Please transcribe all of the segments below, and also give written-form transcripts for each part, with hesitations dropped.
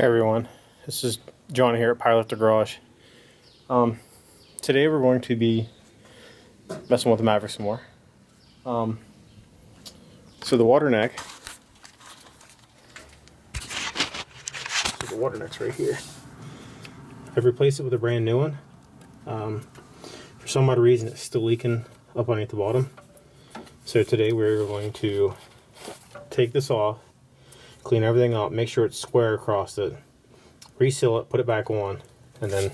Hey everyone, this is John here at Pilot the Garage. Today we're going to be messing with the Maverick some more. So the water neck, the water neck's right here. I've replaced it with a brand new one. For some odd reason it's still leaking up underneath the bottom. So today we're going to take this off, clean everything up, make sure it's square across it, reseal it, put it back on, and then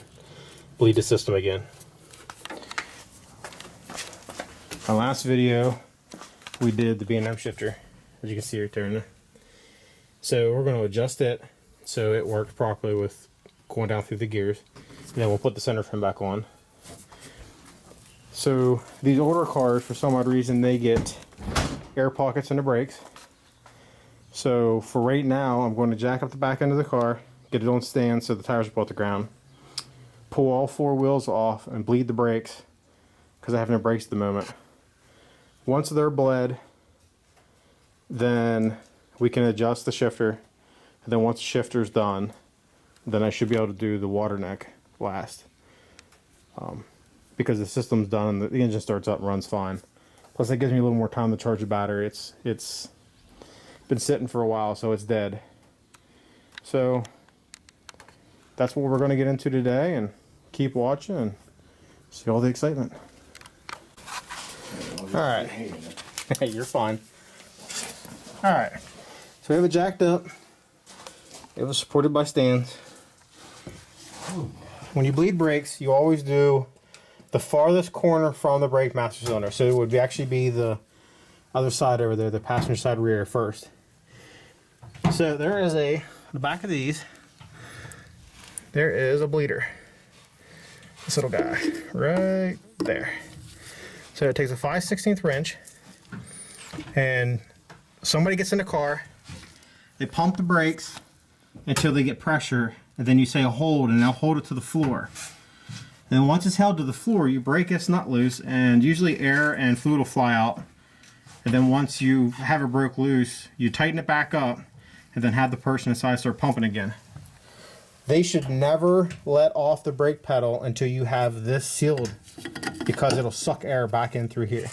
bleed the system again. My last video we did the B&M shifter, as you can see right there. So we're going to adjust it so it works properly with going down through the gears, and then we'll put the center fin back on. So these older cars, for some odd reason, they get air pockets in the brakes. So for right now, I'm going to jack up the back end of the car, get it on stand so the tires are above the ground, pull all four wheels off and bleed the brakes because I have no brakes at the moment. Once they're bled, then we can adjust the shifter, and then once the shifter's done, then I should be able to do the water neck last. Because the system's done and the engine starts up and runs fine. Plus that gives me a little more time to charge the battery. It's been sitting for a while, so it's dead. So that's what we're going to get into today, and keep watching and see all the excitement. Alright. Hey, you're fine. Alright. So we have it jacked up. It was supported by stands. When you bleed brakes, you always do the farthest corner from the brake master cylinder. So it would actually be the other side over there, the passenger side rear first. So there is on the back of these, there is a bleeder. This little guy right there. So it takes a 5/16 wrench, and somebody gets in the car, they pump the brakes until they get pressure, and then you say hold, and they'll hold it to the floor. And then once it's held to the floor, you break this nut loose, and usually air and fluid will fly out. And then once you have it broke loose, you tighten it back up, and then have the person inside start pumping again. They should never let off the brake pedal until you have this sealed, because it'll suck air back in through here.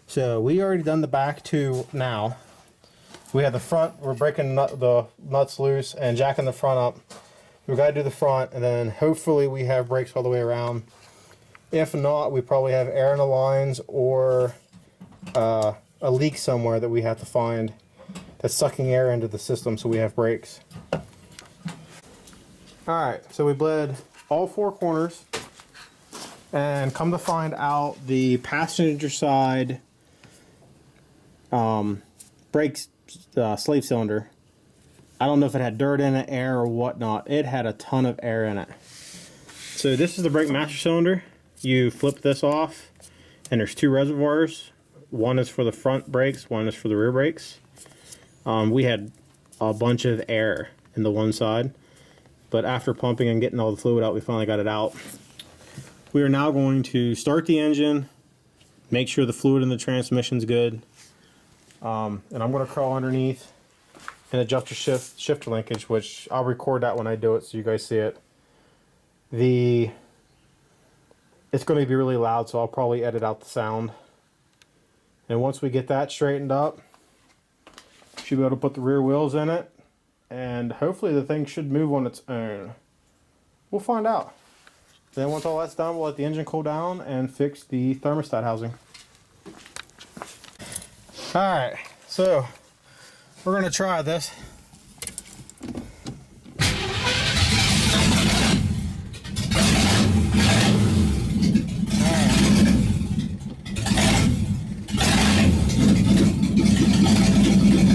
So we already done the back two now. We have the front, we're breaking the nuts loose and jacking the front up. We've got to do the front, and then hopefully we have brakes all the way around. If not, we probably have air in the lines or a leak somewhere that we have to find that's sucking air into the system, so we have brakes. Alright, so we bled all four corners, and come to find out the passenger side brakes slave cylinder, I don't know if it had dirt in it, air or whatnot. It had a ton of air in it. So this is the brake master cylinder. You flip this off, and there's two reservoirs. One is for the front brakes, one is for the rear brakes. We had a bunch of air in the one side, but after pumping and getting all the fluid out, we finally got it out. We are now going to start the engine, make sure the fluid in the transmission's good, and I'm going to crawl underneath and adjust the shifter linkage, which I'll record that when I do it so you guys see it. It's going to be really loud, so I'll probably edit out the sound. And once we get that straightened up, should be able to put the rear wheels in it, and hopefully the thing should move on its own. We'll find out. Then once all that's done, we'll let the engine cool down and fix the thermostat housing. Alright, so we're going to try this.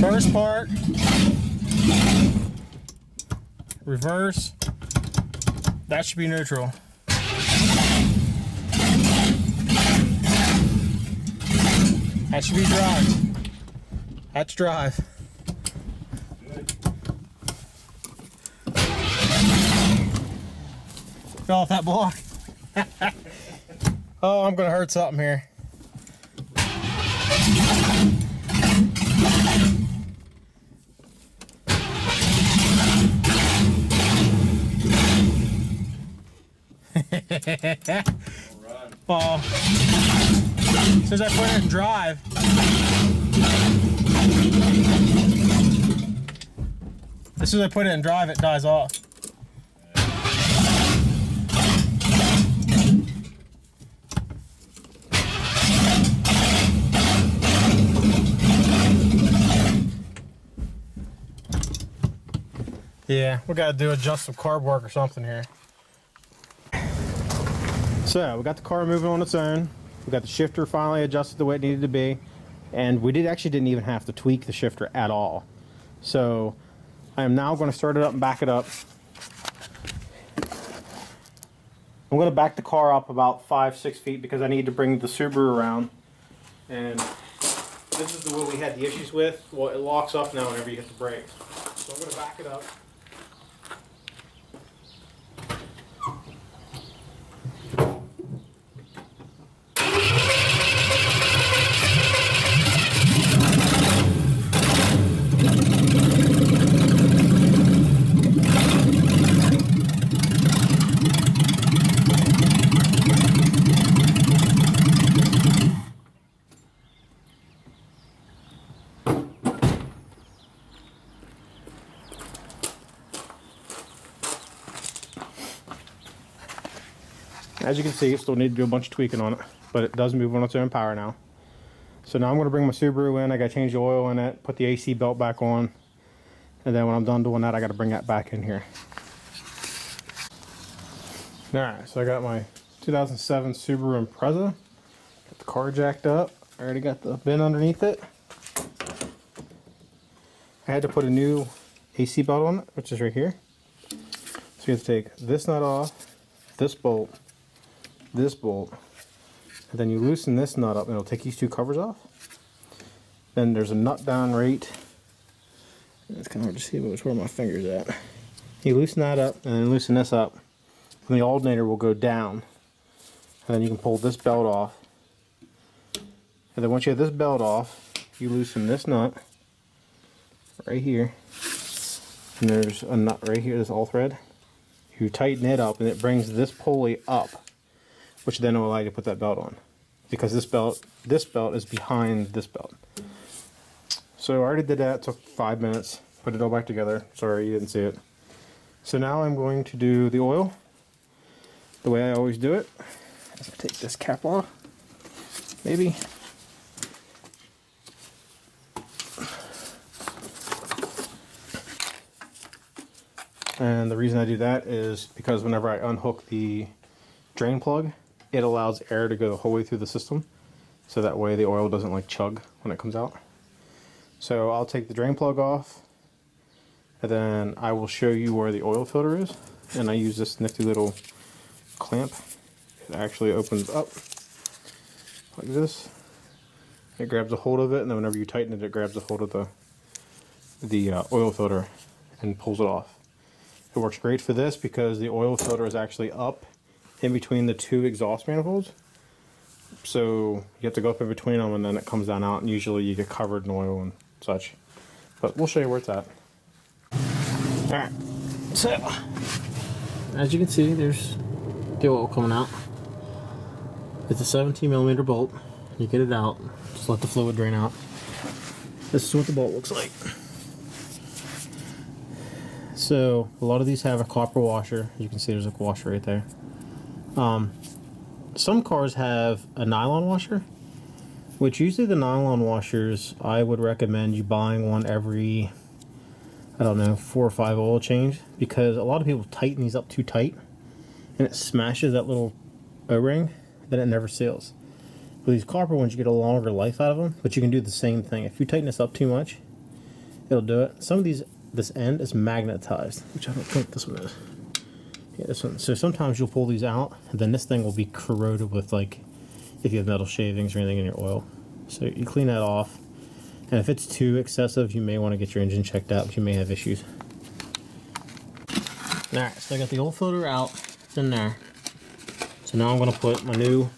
First part, reverse, that should be neutral. That should be drive. That's drive. Fell off that block. Oh, I'm gonna hurt something here. Well, since I put it in drive, as soon as I put it in drive, it dies off. Yeah, we gotta adjust some carb work or something here. So we got the car moving on its own. We got the shifter finally adjusted the way it needed to be, and we didn't even have to tweak the shifter at all. So I am now going to start it up and back it up. I'm going to back the car up about 5-6 feet because I need to bring the Subaru around. And this is the one we had the issues with. Well, it locks up now whenever you hit the brakes. So I'm going to back it up. As you can see, still need to do a bunch of tweaking on it, but it does move on its own power now. So now I'm going to bring my Subaru in. I got to change the oil in it, put the AC belt back on, and then when I'm done doing that, I got to bring that back in here. Alright, so I got my 2007 Subaru Impreza. Got the car jacked up. I already got the bin underneath it. I had to put a new AC belt on it, which is right here. So you have to take this nut off, this bolt, and then you loosen this nut up and it'll take these two covers off. Then there's a nut down right. It's kind of hard to see, but it's where my finger's at. You loosen that up and then loosen this up, and the alternator will go down. And then you can pull this belt off. And then once you have this belt off, you loosen this nut right here. And there's a nut right here, this all thread. You tighten it up and it brings this pulley up, which then will allow you to put that belt on, because this belt is behind this belt. So I already did that. It took 5 minutes. Put it all back together. Sorry you didn't see it. So now I'm going to do the oil the way I always do it. I'm going to take this cap off, maybe. And the reason I do that is because whenever I unhook the drain plug, it allows air to go the whole way through the system, so that way the oil doesn't like chug when it comes out. So I'll take the drain plug off, and then I will show you where the oil filter is. And I use this nifty little clamp. It actually opens up like this. It grabs a hold of it, and then whenever you tighten it, it grabs a hold of the oil filter and pulls it off. It works great for this because the oil filter is actually up in between the two exhaust manifolds. So you have to go up in between them, and then it comes down out, and usually you get covered in oil and such. But we'll show you where it's at. Alright, so as you can see, there's the oil coming out. It's a 17mm bolt. You get it out, just let the fluid drain out. This is what the bolt looks like. So a lot of these have a copper washer. You can see there's a washer right there. Some cars have a nylon washer, which usually the nylon washers, I would recommend you buying one every, I don't know, 4 or 5 oil change, because a lot of people tighten these up too tight and it smashes that little O-ring, then it never seals. With these copper ones, you get a longer life out of them, but you can do the same thing. If you tighten this up too much, it'll do it. Some of these, this end is magnetized, which I don't think this one is. Yeah, this one. So sometimes you'll pull these out, and then this thing will be corroded with, like, if you have metal shavings or anything in your oil. So you clean that off, and if it's too excessive, you may want to get your engine checked out, because you may have issues. Alright, so I got the oil filter out. It's in there. So now I'm going to put my new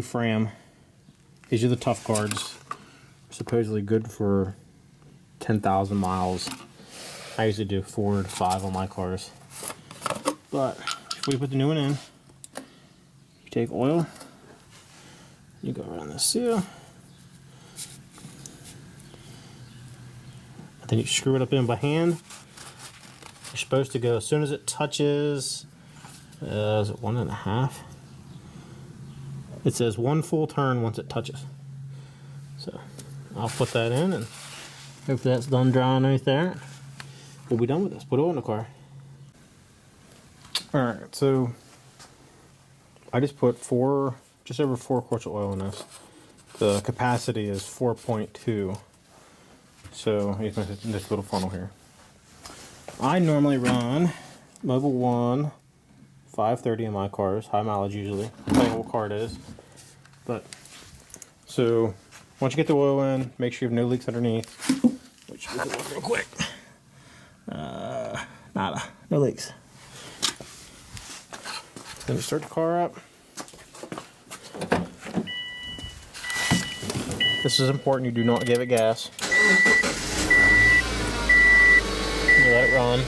frame. These are the tough cards. Supposedly good for 10,000 miles. I usually do 4 to 5 on my cars. But before you put the new one in, you take oil, you go around the seal, and then you screw it up in by hand. You're supposed to go as soon as it touches, is it 1.5? It says 1 full turn once it touches. So I'll put that in and hopefully that's done drying underneath there. We'll be done with this. Put it in the car. Alright, so I just put just over 4 quarts of oil in this. The capacity is 4.2. So here's this little funnel here. I normally run Mobil 1 530 in my cars, high mileage usually, depending on what car it is. But so once you get the oil in, make sure you have no leaks underneath. Which we can look real quick. Nada, no leaks. Then you start the car up. This is important, you do not give it gas. You let it run.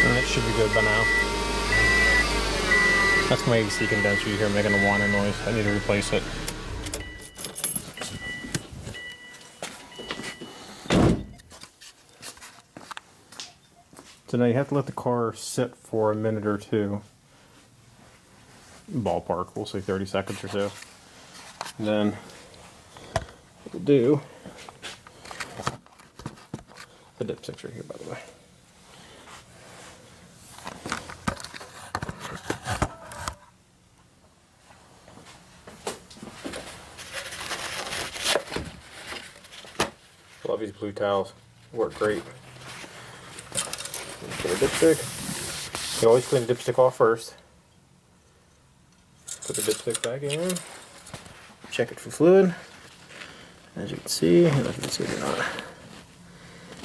And it should be good by now. That's my AC condenser you hear making a whining noise. I need to replace it. So now you have to let the car sit for a minute or two. Ballpark, we'll say 30 seconds or so. And then what we'll do, the dipstick's right here by the way. Love these blue towels, work great. Get a dipstick. You always clean the dipstick off first. Put the dipstick back in. Check it for fluid. As you can see, I don't know if you can see it or not.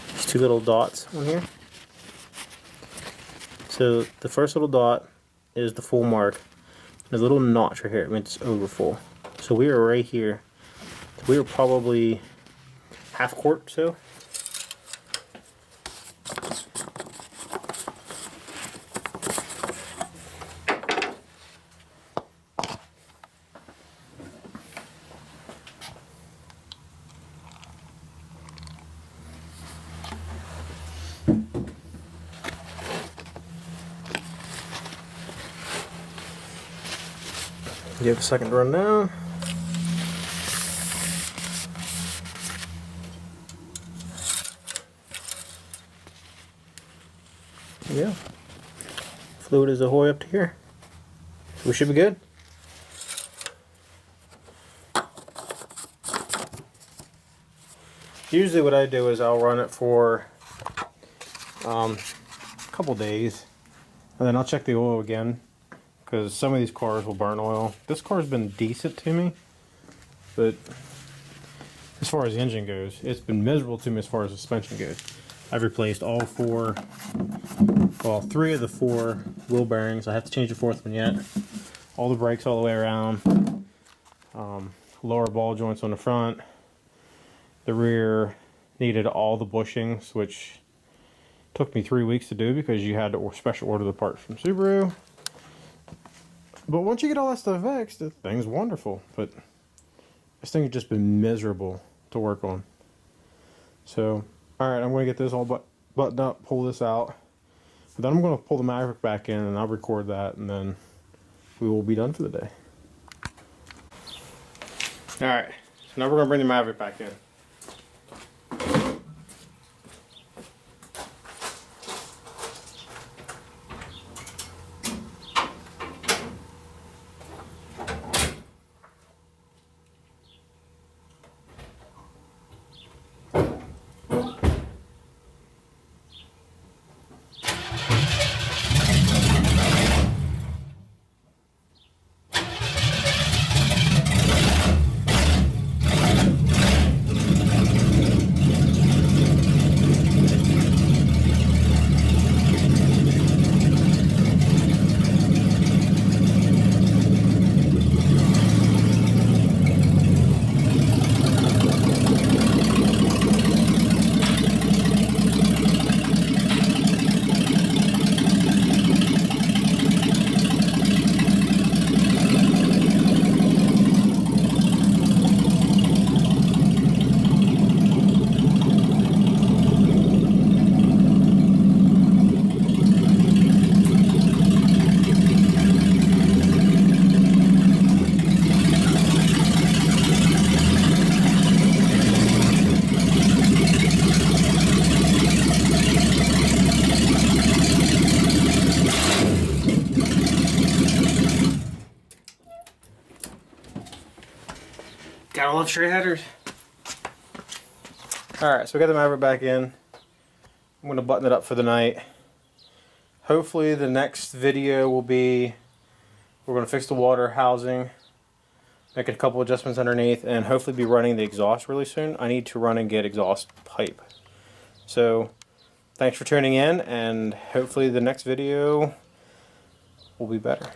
There's 2 little dots on here. So the first little dot is the full mark. There's a little notch right here. It means it's over full. So we are right here. So we were probably half quart, so. Give it a second to run down. Yeah, fluid is ahoy up to here. We should be good. Usually what I do is I'll run it for a couple days and then I'll check the oil again because some of these cars will burn oil. This car's been decent to me, but as far as the engine goes, it's been miserable to me as far as the suspension goes. I've replaced all 3 of the 4 wheel bearings. I have to change the 4th one yet. All the brakes all the way around. Lower ball joints on the front. The rear needed all the bushings, which took me 3 weeks to do because you had to special order the parts from Subaru. But once you get all that stuff fixed, the thing's wonderful. But this thing has just been miserable to work on. So, alright, I'm going to get this all buttoned up, pull this out. Then I'm going to pull the Maverick back in and I'll record that and then we will be done for the day. Alright, so now we're going to bring the Maverick back in. love straight headers. Alright, so we got the Maverick back in. I'm going to button it up for the night. Hopefully the next video will be, we're going to fix the water housing, make a couple adjustments underneath, and hopefully be running the exhaust really soon. I need to run and get exhaust pipe. So thanks for tuning in, and hopefully the next video will be better.